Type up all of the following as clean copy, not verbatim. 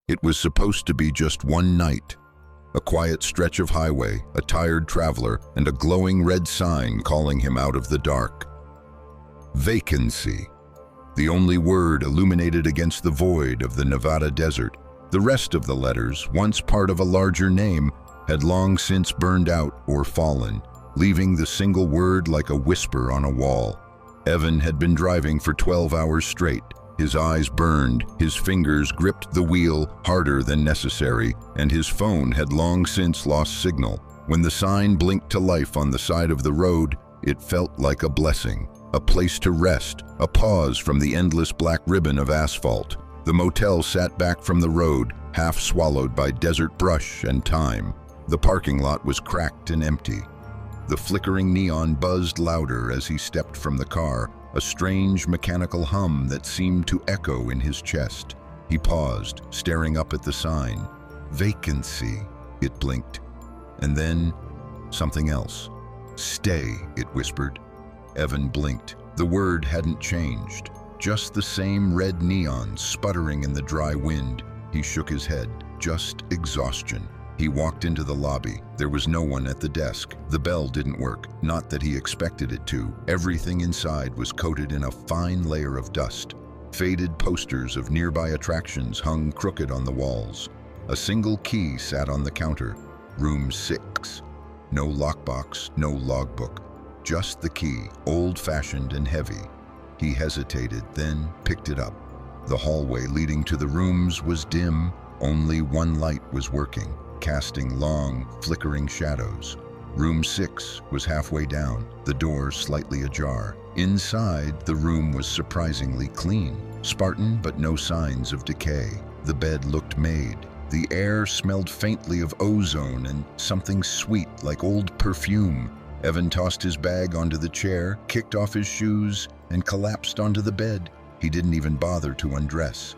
It was supposed to be just one night. A quiet stretch of highway, a tired traveler, and a glowing red sign calling him out of the dark. Vacancy. The only word illuminated against the void of the Nevada desert. The rest of the letters, once part of a larger name, had long since burned out or fallen, leaving the single word like a whisper on a wall. Evan had been driving for 12 hours straight. His eyes burned, his fingers gripped the wheel harder than necessary, and his phone had long since lost signal. When the sign blinked to life on the side of the road, it felt like a blessing, a place to rest, a pause from the endless black ribbon of asphalt. The motel sat back from the road, half swallowed by desert brush and time. The parking lot was cracked and empty. The flickering neon buzzed louder as he stepped from the car, a strange mechanical hum that seemed to echo in his chest. He paused, staring up at the sign. Vacancy, it blinked. And then, something else. Stay, it whispered. Evan blinked. The word hadn't changed. Just the same red neon sputtering in the dry wind. He shook his head. Just exhaustion. He walked into the lobby. There was no one at the desk. The bell didn't work, not that he expected it to. Everything inside was coated in a fine layer of dust. Faded posters of nearby attractions hung crooked on the walls. A single key sat on the counter. Room 6. No lockbox, no logbook. Just the key, old-fashioned and heavy. He hesitated, then picked it up. The hallway leading to the rooms was dim. Only one light was working, casting long, flickering shadows. Room 6 was halfway down, the door slightly ajar. Inside, the room was surprisingly clean. Spartan, but no signs of decay. The bed looked made. The air smelled faintly of ozone and something sweet like old perfume. Evan tossed his bag onto the chair, kicked off his shoes, and collapsed onto the bed. He didn't even bother to undress.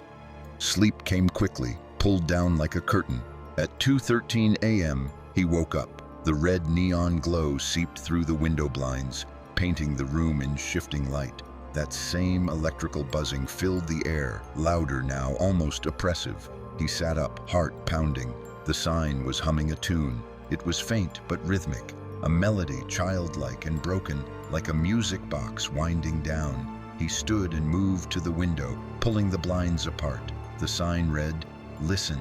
Sleep came quickly, pulled down like a curtain. At 2:13 a.m., he woke up. The red neon glow seeped through the window blinds, painting the room in shifting light. That same electrical buzzing filled the air, louder now, almost oppressive. He sat up, heart pounding. The sign was humming a tune. It was faint but rhythmic, a melody childlike and broken, like a music box winding down. He stood and moved to the window, pulling the blinds apart. The sign read, "Listen."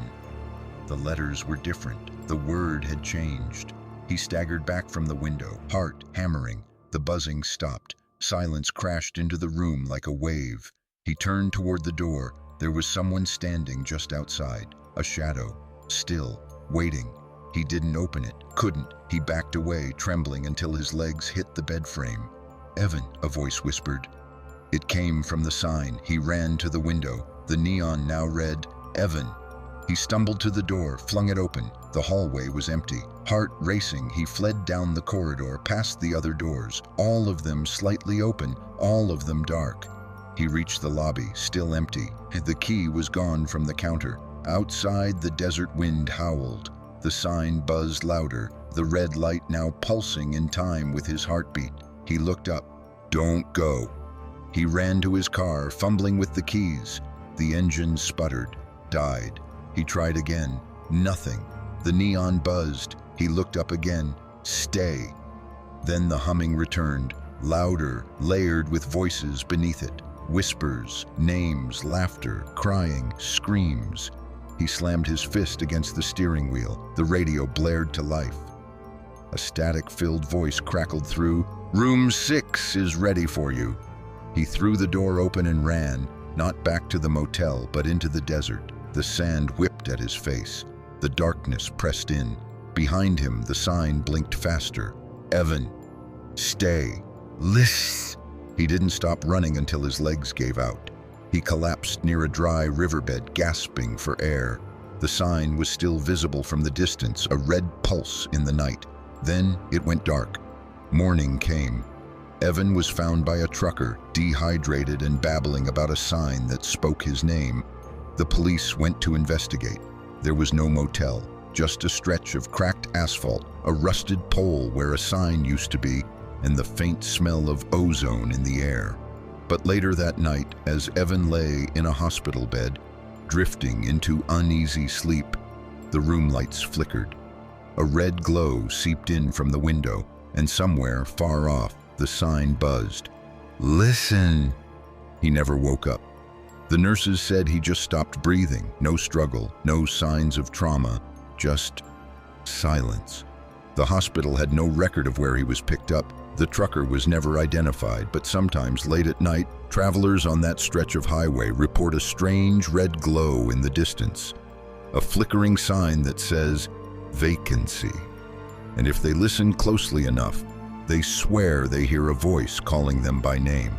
The letters were different. The word had changed. He staggered back from the window, heart hammering. The buzzing stopped. Silence crashed into the room like a wave. He turned toward the door. There was someone standing just outside, a shadow, still, waiting. He didn't open it, couldn't. He backed away, trembling until his legs hit the bed frame. "Evan," a voice whispered. It came from the sign. He ran to the window. The neon now read, "Evan." He stumbled to the door, flung it open. The hallway was empty. Heart racing, he fled down the corridor, past the other doors, all of them slightly open, all of them dark. He reached the lobby, still empty. The key was gone from the counter. Outside, the desert wind howled. The sign buzzed louder, the red light now pulsing in time with his heartbeat. He looked up. "Don't go." He ran to his car, fumbling with the keys. The engine sputtered, died. He tried again. Nothing. The neon buzzed. He looked up again. "Stay." Then the humming returned, louder, layered with voices beneath it. Whispers, names, laughter, crying, screams. He slammed his fist against the steering wheel. The radio blared to life. A static-filled voice crackled through. "Room 6 is ready for you." He threw the door open and ran, not back to the motel, but into the desert. The sand whipped at his face. The darkness pressed in. Behind him, the sign blinked faster. "Evan, stay. Listen." He didn't stop running until his legs gave out. He collapsed near a dry riverbed, gasping for air. The sign was still visible from the distance, a red pulse in the night. Then it went dark. Morning came. Evan was found by a trucker, dehydrated and babbling about a sign that spoke his name. The police went to investigate. There was no motel, just a stretch of cracked asphalt, a rusted pole where a sign used to be, and the faint smell of ozone in the air. But later that night, as Evan lay in a hospital bed, drifting into uneasy sleep. The room lights flickered. A red glow seeped in from the window, and somewhere far off, the sign buzzed. "Listen!" He never woke up. The nurses said he just stopped breathing. No struggle, no signs of trauma, just silence. The hospital had no record of where he was picked up. The trucker was never identified, but sometimes late at night, travelers on that stretch of highway report a strange red glow in the distance, a flickering sign that says, "Vacancy." And if they listen closely enough, they swear they hear a voice calling them by name.